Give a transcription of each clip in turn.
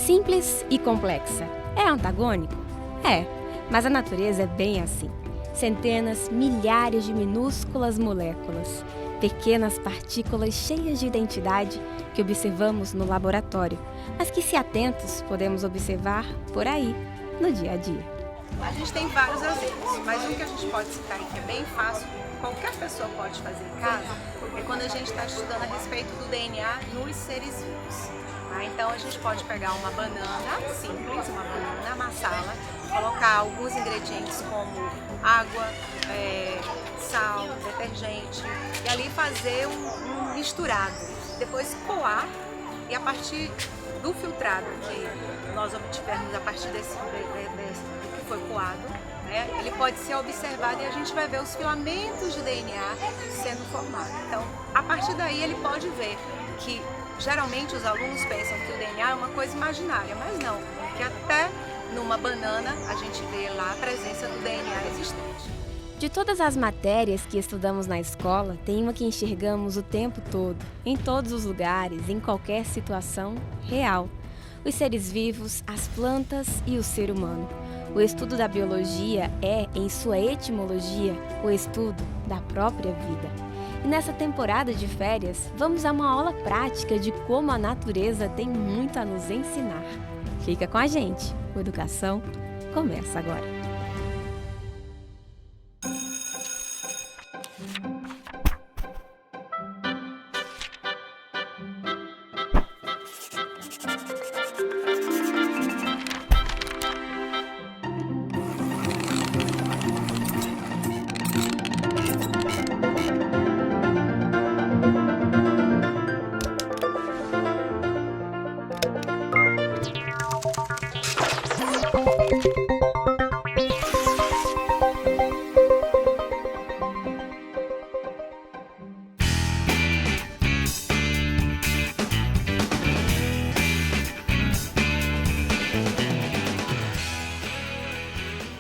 Simples e complexa. É antagônico? É, mas a natureza é bem assim. Centenas, milhares de minúsculas moléculas, pequenas partículas cheias de identidade que observamos no laboratório, mas que, se atentos, podemos observar por aí, no dia a dia. A gente tem vários exemplos, mas um que a gente pode citar e que é bem fácil, qualquer pessoa pode fazer em casa, é quando a gente está estudando a respeito do DNA nos seres vivos. Então a gente pode pegar uma banana simples, uma banana, amassá-la, colocar alguns ingredientes como água, sal, detergente e ali fazer um misturado. Depois coar e a partir do filtrado que nós obtivermos a partir do que foi coado, ele pode ser observado e a gente vai ver os filamentos de DNA sendo formados. Então, a partir daí ele pode ver que geralmente os alunos pensam que o DNA é uma coisa imaginária, mas não, que até numa banana a gente vê lá a presença do DNA existente. De todas as matérias que estudamos na escola, tem uma que enxergamos o tempo todo, em todos os lugares, em qualquer situação real. Os seres vivos, as plantas e o ser humano. O estudo da biologia é, em sua etimologia, o estudo da própria vida. E nessa temporada de férias, vamos a uma aula prática de como a natureza tem muito a nos ensinar. Fica com a gente, o Educação começa agora.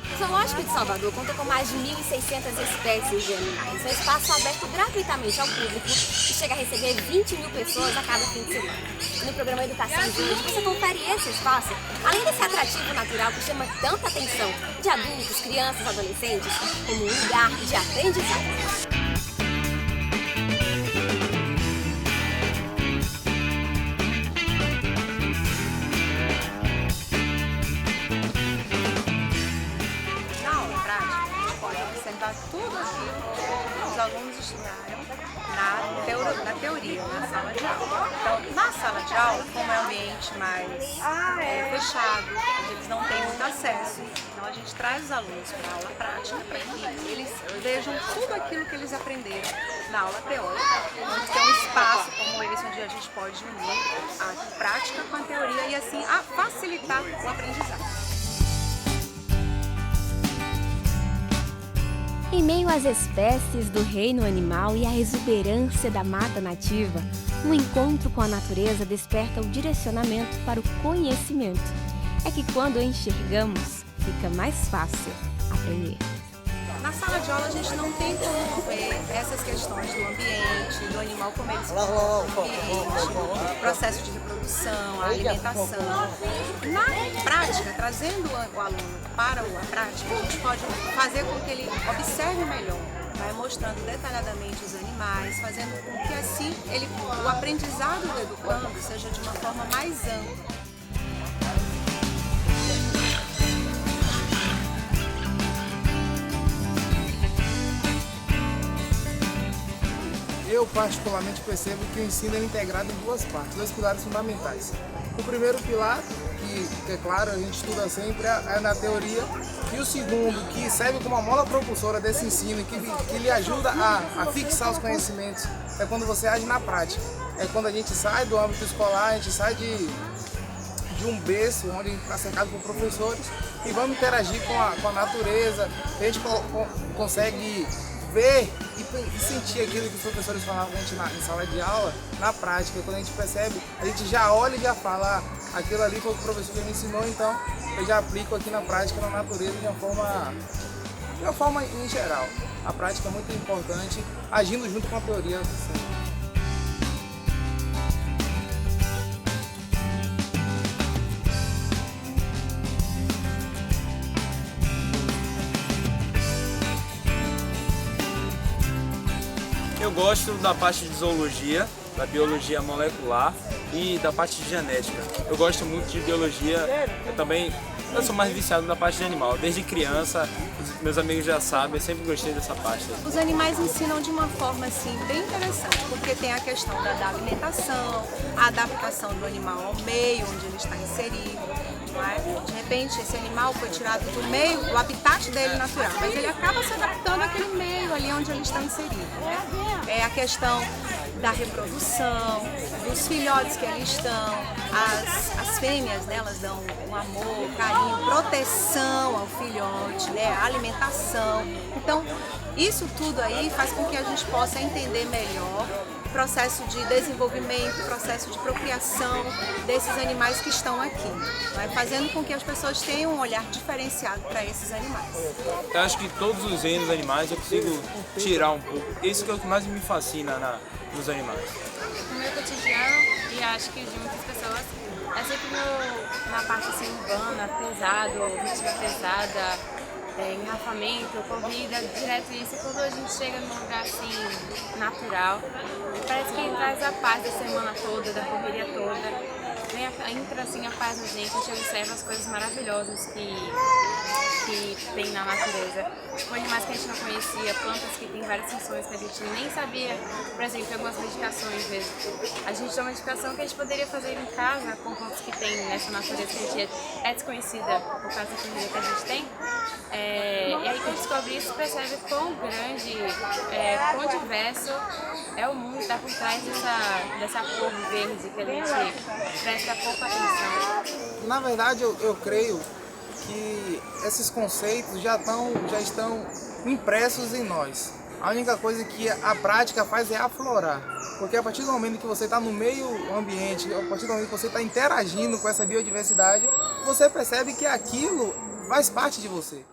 O Zoológico de Salvador conta com mais de 1.600 espécies de animais. É um espaço aberto gratuitamente ao público e chega a receber 20 mil pessoas a cada fim de semana. No programa Educação de hoje, você confere esse espaço, além desse atrativo natural que chama tanta atenção de adultos, crianças, adolescentes, como um lugar de aprendizado. Tudo aquilo que os alunos estudaram na teoria, na sala de aula. Então, na sala de aula, como é um ambiente mais fechado, eles não têm muito acesso, então a gente traz os alunos para a aula prática para que eles vejam tudo aquilo que eles aprenderam na aula teórica. Onde tem um espaço como esse, onde a gente pode unir a prática com a teoria e assim facilitar o aprendizado. Em meio às espécies do reino animal e à exuberância da mata nativa, um encontro com a natureza desperta o direcionamento para o conhecimento. É que quando enxergamos, fica mais fácil aprender. Na sala de aula a gente não tem como ver essas questões do ambiente, do animal como ele se comporta, o processo de reprodução, a alimentação. Na prática, trazendo o aluno para a prática, a gente pode fazer com que ele observe melhor, mostrando detalhadamente os animais, fazendo com que assim o aprendizado do educando seja de uma forma mais ampla. Eu particularmente percebo que o ensino é integrado em duas partes, dois pilares fundamentais. O primeiro pilar, que é claro, a gente estuda sempre, é na teoria, e o segundo, que serve como uma mola propulsora desse ensino, que lhe ajuda a fixar os conhecimentos, é quando você age na prática. É quando a gente sai do âmbito escolar, a gente sai de um berço onde a gente está cercado por professores e vamos interagir com a natureza, a gente consegue ver e sentir aquilo que os professores falavam a gente em sala de aula, na prática. Quando a gente percebe, a gente já olha e já fala, aquilo ali foi o professor que me ensinou, então eu já aplico aqui na prática, na natureza, de uma forma em geral. A prática é muito importante, agindo junto com a teoria. Eu gosto da parte de zoologia, da biologia molecular e da parte de genética. Eu gosto muito de biologia, eu sou mais viciado na parte de animal. Desde criança, meus amigos já sabem, eu sempre gostei dessa parte. Os animais ensinam de uma forma assim bem interessante, porque tem a questão da alimentação, a adaptação do animal ao meio onde ele está inserido. Não é? De repente esse animal foi tirado do meio, do habitat dele natural, mas ele acaba se adaptando àquele meio ali onde ele está inserido. Né? É a questão da reprodução, dos filhotes que ali estão, as fêmeas, né, elas dão um amor, carinho, proteção ao filhote, né, alimentação. Então, isso tudo aí faz com que a gente possa entender melhor o processo de desenvolvimento, o processo de procriação desses animais que estão aqui, né, fazendo com que as pessoas tenham um olhar diferenciado para esses animais. Eu acho que todos os reinos animais eu consigo tirar um pouco. Isso que é o que mais me fascina nos animais. No meu cotidiano, e acho que de muitas pessoas, é sempre na parte assim, urbana, pesado, ritmo pesada, engarrafamento, corrida, direto isso. E quando a gente chega num lugar assim, natural, parece que traz a paz da semana toda, da correria toda. Entra assim a paz na gente, a gente observa as coisas maravilhosas que tem na natureza. Tipo, animais que a gente não conhecia, plantas que têm várias funções que a gente nem sabia. Por exemplo, algumas medicações mesmo. A gente toma medicação que a gente poderia fazer em casa com plantas que tem nessa natureza que a gente é desconhecida por causa da corrida que a gente tem. E aí quando descobre isso, percebe quão grande, quão diverso é o mundo que está por trás dessa cor verde que a gente presta pouca atenção. Na verdade, eu creio que esses conceitos já estão impressos em nós. A única coisa que a prática faz é aflorar. Porque a partir do momento que você está no meio ambiente, a partir do momento que você está interagindo com essa biodiversidade, você percebe que aquilo faz parte de você.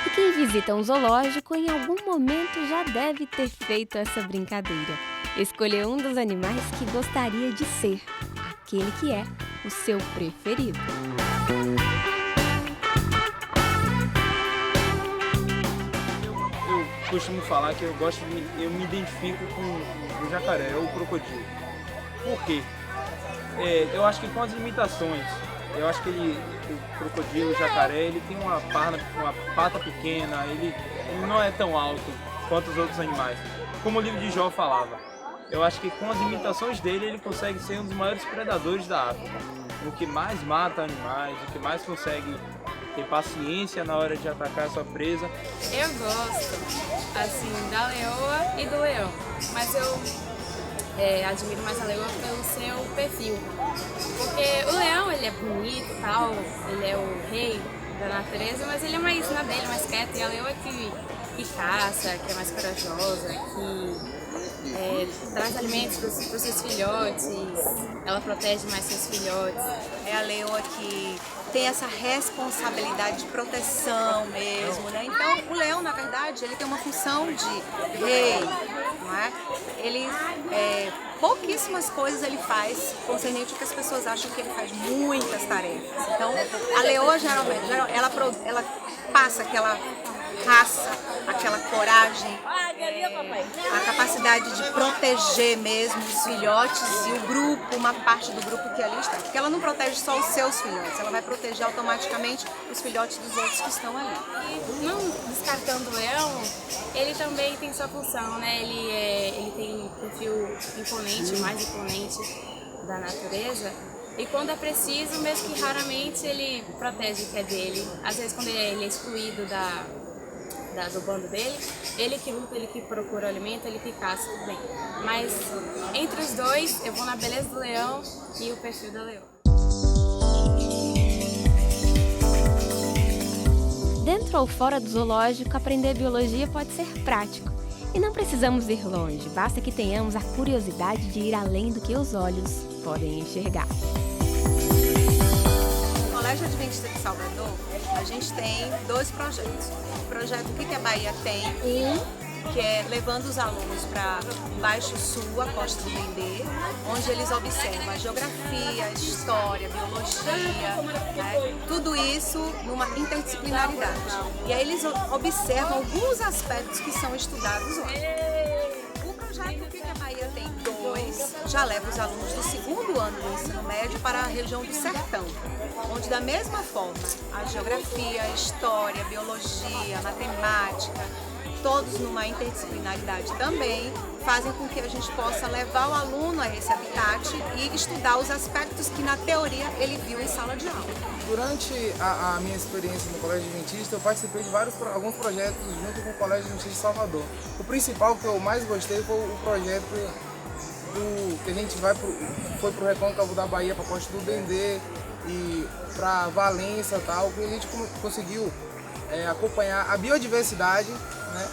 E quem visita um zoológico em algum momento já deve ter feito essa brincadeira. Escolher um dos animais que gostaria de ser, aquele que é o seu preferido. Eu costumo falar que eu me identifico com o jacaré ou o crocodilo. Por quê? Eu acho que com as limitações, eu acho que o crocodilo, o jacaré, ele tem uma pata pequena, ele não é tão alto quanto os outros animais. Como o livro de Jó falava, eu acho que com as limitações dele, ele consegue ser um dos maiores predadores da África. O que mais mata animais, o que mais consegue ter paciência na hora de atacar a sua presa. Eu gosto, assim, da leoa e do leão, mas eu admiro mais a leoa pelo seu perfil. Porque o leão, ele é bonito e tal, ele é o rei da natureza, mas ele é mais na dele, mais quieto, e a leoa que caça, que é mais corajosa, que traz alimentos para os seus filhotes, ela protege mais seus filhotes. É a leoa que tem essa responsabilidade de proteção mesmo, né? Então, o leão, na verdade, ele tem uma função de rei, não é? Ele, pouquíssimas coisas ele faz, concernente ao que as pessoas acham que ele faz muitas tarefas. Então, a leoa, geralmente, ela passa aquela raça, aquela coragem, a capacidade de proteger mesmo os filhotes e o grupo, uma parte do grupo que ali está. Porque ela não protege só os seus filhotes, ela vai proteger automaticamente os filhotes dos outros que estão ali. E não descartando o leão, ele também tem sua função, né? Ele tem um perfil imponente, mais imponente da natureza. E quando é preciso, mesmo que raramente, ele protege o que é dele. Às vezes quando ele é excluído do bando dele, ele que luta, ele que procura o alimento, ele que caça, tudo bem. Mas entre os dois, eu vou na beleza do leão e o perfil da leoa. Dentro ou fora do zoológico, aprender biologia pode ser prático. E não precisamos ir longe, basta que tenhamos a curiosidade de ir além do que os olhos podem enxergar. No Colégio Adventista de Salvador, a gente tem 2 projetos. O projeto O que a Bahia tem, que é levando os alunos para Baixo Sul, a Costa do Dendê, onde eles observam a geografia, a história, a biologia, né? Tudo isso numa interdisciplinaridade. E aí eles observam alguns aspectos que são estudados lá. O projeto O que a Bahia tem 2 já leva os alunos do 2º ano do ensino médio para a região do Sertão, onde da mesma forma a geografia, a história, a biologia, a matemática, todos numa interdisciplinaridade também, fazem com que a gente possa levar o aluno a esse habitat e estudar os aspectos que na teoria ele viu em sala de aula. Durante a minha experiência no Colégio Adventista, eu participei de alguns projetos junto com o Colégio Adventista de Salvador. O principal que eu mais gostei foi o projeto que a gente foi para o Recôncavo da Bahia, para a Costa do Dendê e para Valença e tal, que a gente conseguiu acompanhar a biodiversidade, né?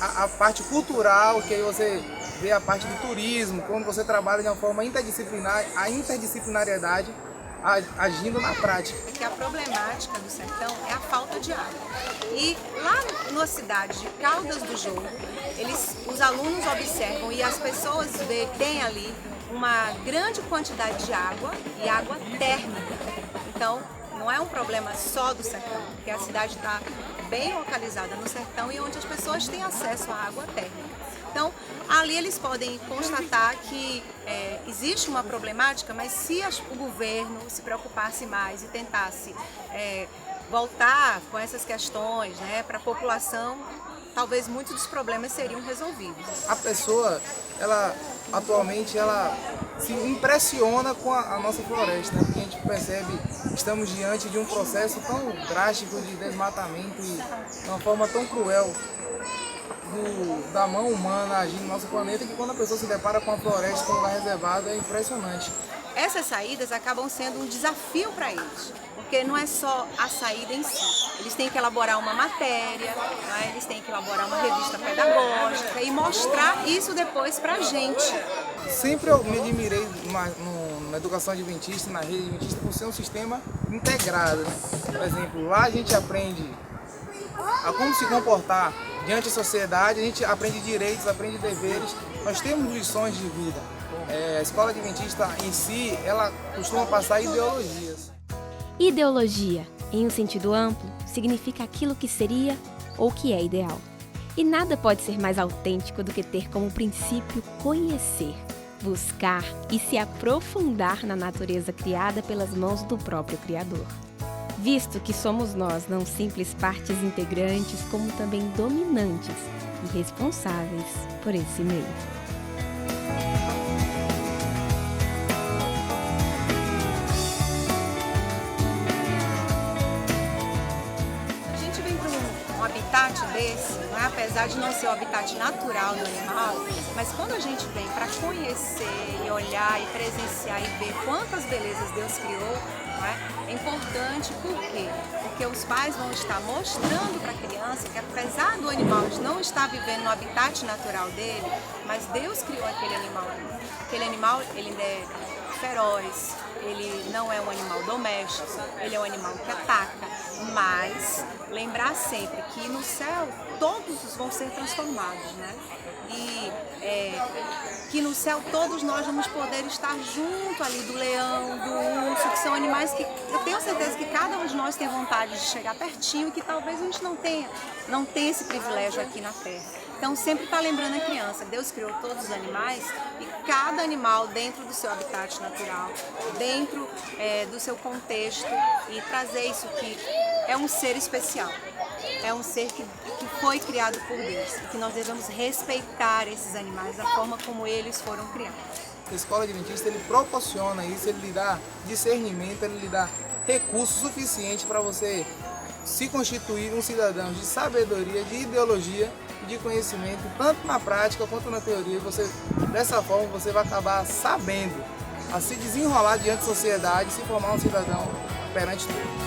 A parte cultural, que aí você vê a parte do turismo, quando você trabalha de uma forma interdisciplinar, a interdisciplinariedade agindo na prática. Que a problemática do sertão é a falta de água. E lá na cidade de Caldas do Jorro, os alunos observam e as pessoas têm ali uma grande quantidade de água e água térmica. Então, não é um problema só do sertão, porque a cidade está bem localizada no sertão e onde as pessoas têm acesso à água térmica. Então, ali eles podem constatar que existe uma problemática, mas se o governo se preocupasse mais e tentasse voltar com essas questões, né, para a população, talvez muitos dos problemas seriam resolvidos. A pessoa, atualmente, ela se impressiona com a nossa floresta, né? Porque a gente percebe que estamos diante de um processo tão drástico de desmatamento e de uma forma tão cruel da mão humana agindo no nosso planeta, que quando a pessoa se depara com a floresta, com um lugar reservado, é impressionante. Essas saídas acabam sendo um desafio para eles, porque não é só a saída em si. Eles têm que elaborar uma matéria, né? Eles têm que elaborar uma revista pedagógica e mostrar isso depois para a gente. Sempre eu me admirei na educação adventista, na rede adventista, por ser um sistema integrado, né? Por exemplo, lá a gente aprende a como se comportar diante da sociedade, a gente aprende direitos, aprende deveres, nós temos lições de vida. A escola adventista em si, ela costuma passar ideologias. Ideologia, em um sentido amplo, significa aquilo que seria ou que é ideal. E nada pode ser mais autêntico do que ter como princípio conhecer, buscar e se aprofundar na natureza criada pelas mãos do próprio Criador. Visto que somos nós não simples partes integrantes, como também dominantes e responsáveis por esse meio. A gente vem para um habitat desse, né? Apesar de não ser o habitat natural do animal, mas quando a gente vem para conhecer e olhar e presenciar e ver quantas belezas Deus criou, é importante, por quê? Porque os pais vão estar mostrando para a criança que apesar do animal não estar vivendo no habitat natural dele, mas Deus criou aquele animal ali. Aquele animal, ele ainda é feroz, ele não é um animal doméstico, ele é um animal que ataca, mas lembrar sempre que no céu todos vão ser transformados, né? E que no céu todos nós vamos poder estar junto ali do leão, do urso, que são animais que eu tenho certeza que cada um de nós tem vontade de chegar pertinho e que talvez a gente não tenha esse privilégio aqui na Terra. Então sempre está lembrando a criança, Deus criou todos os animais e cada animal dentro do seu habitat natural, dentro do seu contexto e trazer isso que é um ser especial. É um ser que foi criado por Deus e que nós devemos respeitar esses animais da forma como eles foram criados. A escola adventista, ele proporciona isso, ele lhe dá discernimento, ele lhe dá recursos suficientes para você se constituir um cidadão de sabedoria, de ideologia e de conhecimento, tanto na prática quanto na teoria. Dessa forma você vai acabar sabendo a se desenrolar diante da sociedade e se formar um cidadão perante todos.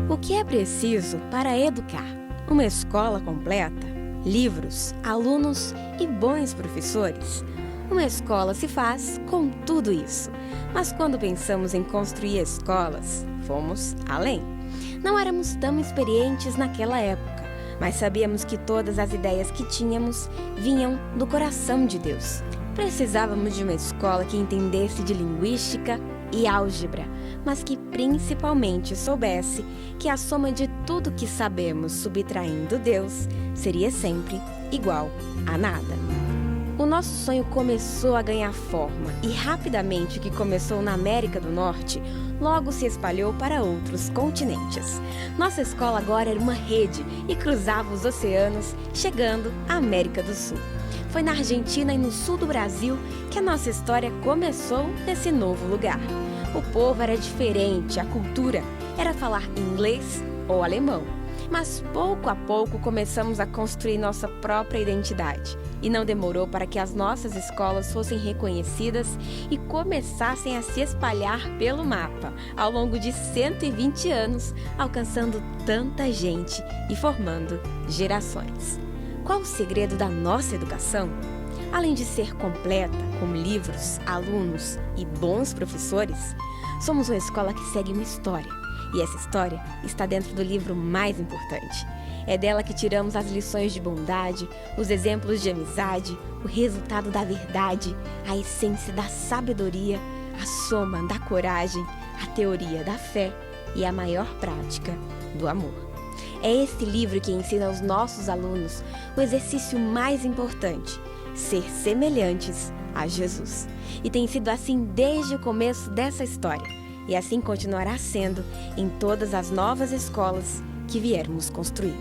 O que é preciso para educar? Uma escola completa? livros, alunos e bons professores. Uma escola se faz com tudo isso. Mas quando pensamos em construir escolas, fomos além. Não éramos tão experientes naquela época, mas sabíamos que todas as ideias que tínhamos vinham do coração de Deus. Precisávamos de uma escola que entendesse de linguística e álgebra, mas que principalmente soubesse que a soma de tudo que sabemos subtraindo Deus seria sempre igual a nada. O nosso sonho começou a ganhar forma e rapidamente o que começou na América do Norte logo se espalhou para outros continentes. Nossa escola agora era uma rede e cruzava os oceanos, chegando à América do Sul. Foi na Argentina e no sul do Brasil que a nossa história começou nesse novo lugar. O povo era diferente, a cultura era falar inglês ou alemão. Mas pouco a pouco começamos a construir nossa própria identidade. E não demorou para que as nossas escolas fossem reconhecidas e começassem a se espalhar pelo mapa, ao longo de 120 anos, alcançando tanta gente e formando gerações. Qual o segredo da nossa educação? Além de ser completa, com livros, alunos e bons professores, somos uma escola que segue uma história. E essa história está dentro do livro mais importante. É dela que tiramos as lições de bondade, os exemplos de amizade, o resultado da verdade, a essência da sabedoria, a soma da coragem, a teoria da fé e a maior prática do amor. É esse livro que ensina aos nossos alunos o exercício mais importante, ser semelhantes a Jesus. E tem sido assim desde o começo dessa história. E assim continuará sendo em todas as novas escolas que viermos construir.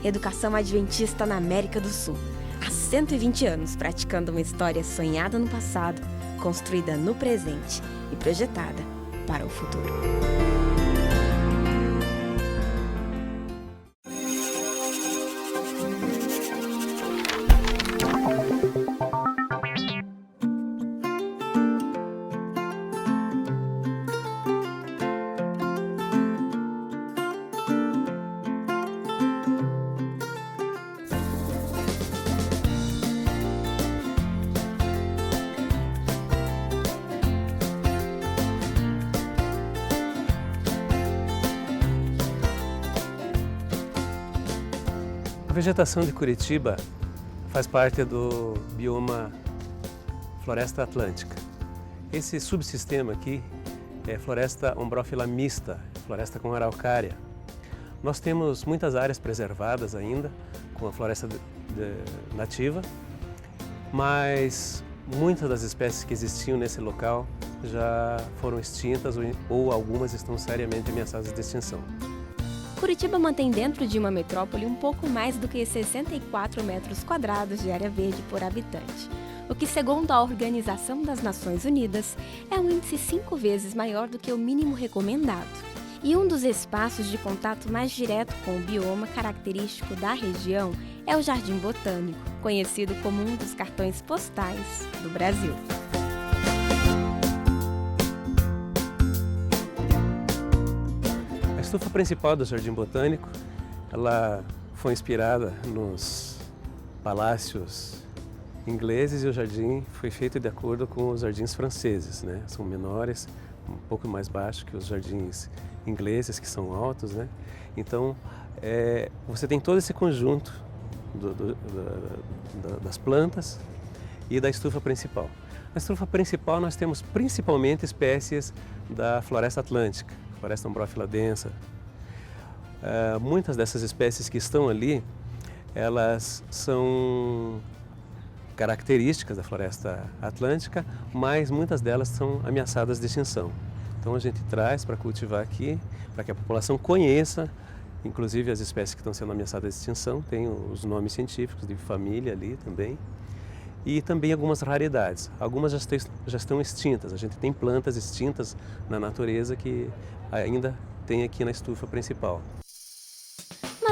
Educação Adventista na América do Sul. Há 120 anos praticando uma história sonhada no passado, construída no presente e projetada para o futuro. A vegetação de Curitiba faz parte do bioma Floresta Atlântica. Esse subsistema aqui é floresta ombrófila mista, floresta com araucária. Nós temos muitas áreas preservadas ainda, com a floresta nativa, mas muitas das espécies que existiam nesse local já foram extintas ou algumas estão seriamente ameaçadas de extinção. Curitiba mantém dentro de uma metrópole um pouco mais do que 64 metros quadrados de área verde por habitante, o que, segundo a Organização das Nações Unidas, é um índice 5 vezes maior do que o mínimo recomendado. E um dos espaços de contato mais direto com o bioma característico da região é o Jardim Botânico, conhecido como um dos cartões postais do Brasil. A estufa principal do Jardim Botânico, ela foi inspirada nos palácios ingleses e o jardim foi feito de acordo com os jardins franceses, né? São menores, um pouco mais baixos que os jardins ingleses, que são altos, né? Então, você tem todo esse conjunto das plantas e da estufa principal. Na estufa principal nós temos principalmente espécies da floresta atlântica, floresta ombrófila densa. Muitas dessas espécies que estão ali, elas são características da floresta atlântica, mas muitas delas são ameaçadas de extinção. Então a gente traz para cultivar aqui, para que a população conheça, inclusive as espécies que estão sendo ameaçadas de extinção, tem os nomes científicos de família ali também, e também algumas raridades. Algumas já estão extintas, a gente tem plantas extintas na natureza que ainda tem aqui na estufa principal.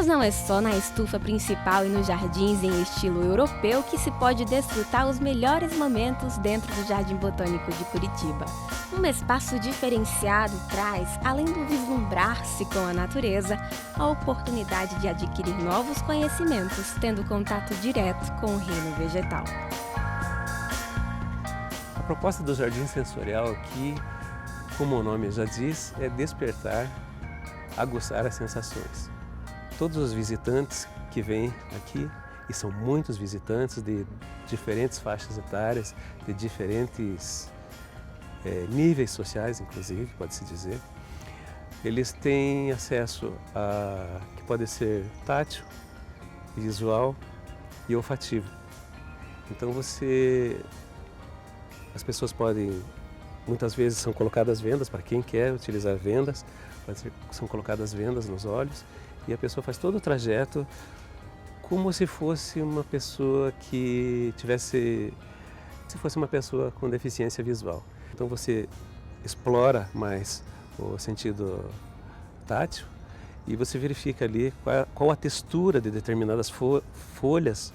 Mas não é só na estufa principal e nos jardins em estilo europeu que se pode desfrutar os melhores momentos dentro do Jardim Botânico de Curitiba. Um espaço diferenciado traz, além do vislumbrar-se com a natureza, a oportunidade de adquirir novos conhecimentos, tendo contato direto com o reino vegetal. A proposta do Jardim Sensorial aqui, como o nome já diz, é despertar, aguçar as sensações. Todos os visitantes que vêm aqui, e são muitos visitantes de diferentes faixas etárias, de diferentes níveis sociais, inclusive, pode-se dizer, eles têm acesso a que pode ser tátil, visual e olfativo. Então as pessoas podem, muitas vezes são colocadas vendas para quem quer utilizar vendas, são colocadas vendas nos olhos e a pessoa faz todo o trajeto como se fosse uma pessoa se fosse uma pessoa com deficiência visual. Então você explora mais o sentido tátil e você verifica ali qual a textura de determinadas folhas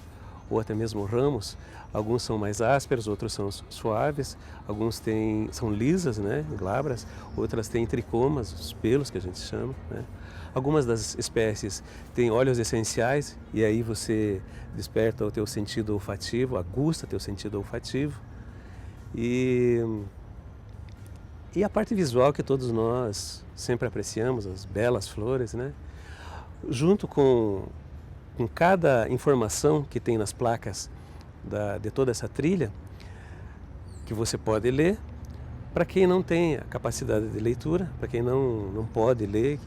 ou até mesmo ramos. Alguns são mais ásperos, outros são suaves, alguns são lisas, né, glabras, outras têm tricomas, os pelos que a gente chama, né? Algumas das espécies têm óleos essenciais e aí você desperta o teu sentido olfativo, aguça teu sentido olfativo. E a parte visual que todos nós sempre apreciamos, as belas flores, né? Junto com cada informação que tem nas placas de toda essa trilha, que você pode ler, para quem não tem a capacidade de leitura, para quem não pode ler,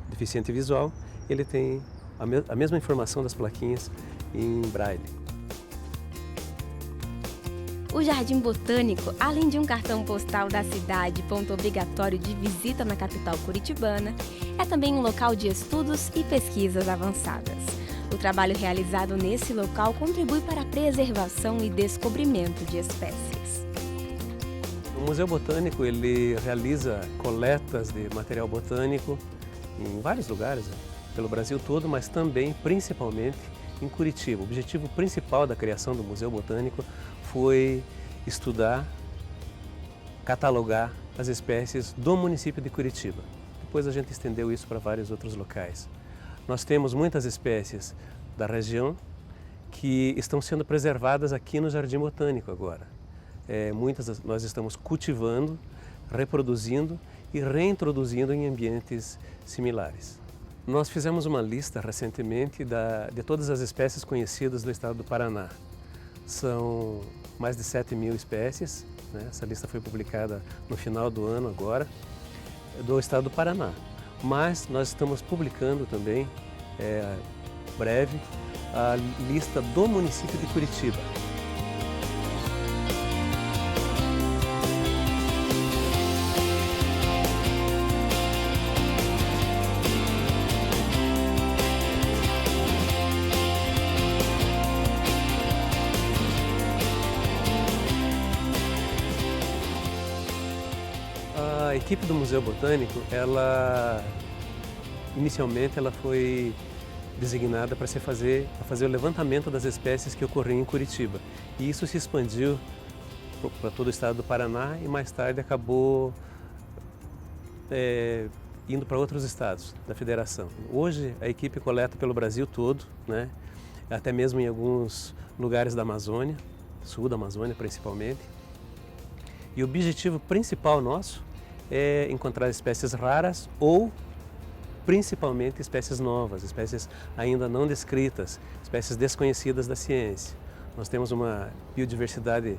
deficiente visual, ele tem a mesma informação das plaquinhas em braille. O Jardim Botânico, além de um cartão postal da cidade, ponto obrigatório de visita na capital curitibana, é também um local de estudos e pesquisas avançadas. O trabalho realizado nesse local contribui para a preservação e descobrimento de espécies. O Museu Botânico ele realiza coletas de material botânico em vários lugares, pelo Brasil todo, mas também, principalmente, em Curitiba. O objetivo principal da criação do Museu Botânico foi estudar, catalogar as espécies do município de Curitiba. Depois a gente estendeu isso para vários outros locais. Nós temos muitas espécies da região que estão sendo preservadas aqui no Jardim Botânico agora. Muitas nós estamos cultivando, reproduzindo e reintroduzindo em ambientes similares. Nós fizemos uma lista recentemente de todas as espécies conhecidas do estado do Paraná. São mais de 7.000 espécies, né? Essa lista foi publicada no final do ano agora, do estado do Paraná. Mas nós estamos publicando também, breve, a lista do município de Curitiba. A equipe do Museu Botânico, inicialmente ela foi designada para fazer o levantamento das espécies que ocorriam em Curitiba. E isso se expandiu para todo o estado do Paraná e mais tarde acabou indo para outros estados da federação. Hoje a equipe coleta pelo Brasil todo, né? Até mesmo em alguns lugares da Amazônia, sul da Amazônia principalmente. E o objetivo principal nosso é encontrar espécies raras ou principalmente espécies novas, espécies ainda não descritas, espécies desconhecidas da ciência. Nós temos uma biodiversidade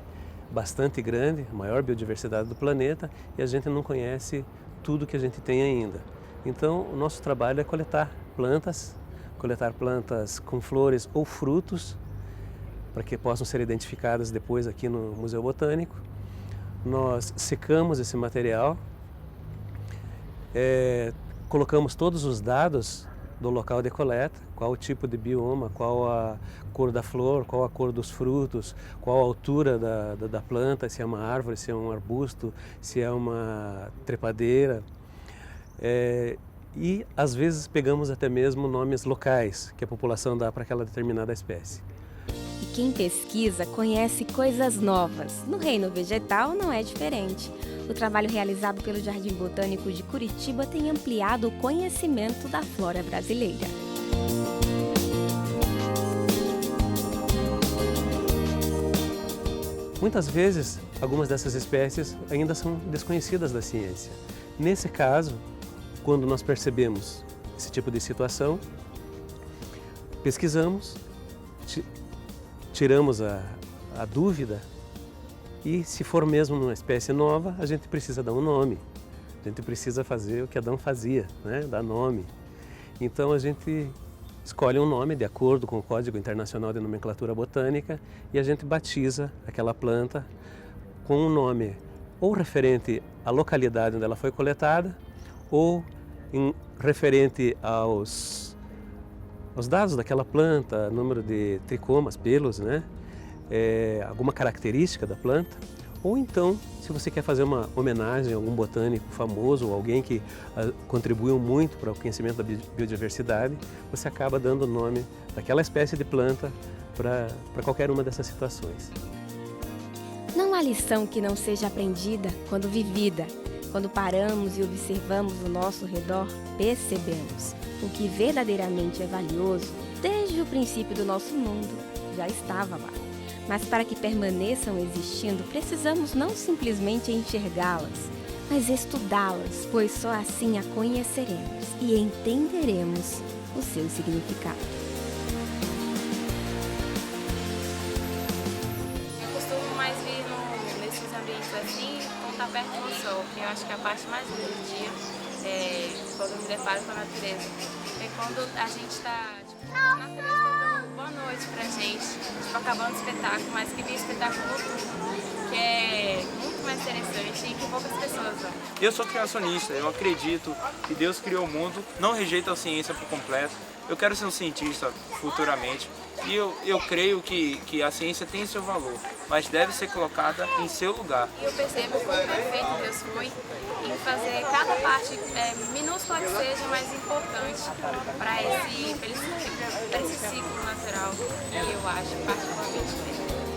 bastante grande, a maior biodiversidade do planeta, e a gente não conhece tudo que a gente tem ainda. Então, o nosso trabalho é coletar plantas com flores ou frutos, para que possam ser identificadas depois aqui no Museu Botânico. Nós secamos esse material, colocamos todos os dados do local de coleta, qual o tipo de bioma, qual a cor da flor, qual a cor dos frutos, qual a altura da planta, se é uma árvore, se é um arbusto, se é uma trepadeira. e às vezes pegamos até mesmo nomes locais que a população dá para aquela determinada espécie. E quem pesquisa conhece coisas novas. No reino vegetal não é diferente. O trabalho realizado pelo Jardim Botânico de Curitiba tem ampliado o conhecimento da flora brasileira. Muitas vezes, algumas dessas espécies ainda são desconhecidas da ciência. Nesse caso, quando nós percebemos esse tipo de situação, pesquisamos, tiramos a dúvida e, se for mesmo uma espécie nova, a gente precisa dar um nome. A gente precisa fazer o que Adão fazia, né? Dar nome. Então a gente escolhe um nome de acordo com o Código Internacional de Nomenclatura Botânica e a gente batiza aquela planta com um nome ou referente à localidade onde ela foi coletada ou referente aos dados daquela planta, número de tricomas, pelos, né? Alguma característica da planta. Ou então, se você quer fazer uma homenagem a algum botânico famoso ou alguém que contribuiu muito para o conhecimento da biodiversidade, você acaba dando o nome daquela espécie de planta para qualquer uma dessas situações. Não há lição que não seja aprendida quando vivida. Quando paramos e observamos o nosso redor, percebemos o que verdadeiramente é valioso desde o princípio do nosso mundo já estava lá. Mas para que permaneçam existindo, precisamos não simplesmente enxergá-las, mas estudá-las, pois só assim a conheceremos e entenderemos o seu significado. Eu costumo mais vir nesses ambientes assim, quando está perto do sol, que eu acho que é a parte mais linda do dia, quando eu me deparo com a natureza. É quando a gente está a natureza dando boa noite pra gente, acabando o espetáculo, mas que vem espetáculo noturno, que é muito mais interessante e que poucas pessoas vão. Eu sou criacionista, eu acredito que Deus criou o mundo, não rejeito a ciência por completo. Eu quero ser um cientista futuramente e eu creio que a ciência tem seu valor, mas deve ser colocada em seu lugar. Eu percebo quão perfeito Deus foi em fazer cada parte, minúscula que seja, mais importante para esse ciclo natural, que eu acho particularmente bem.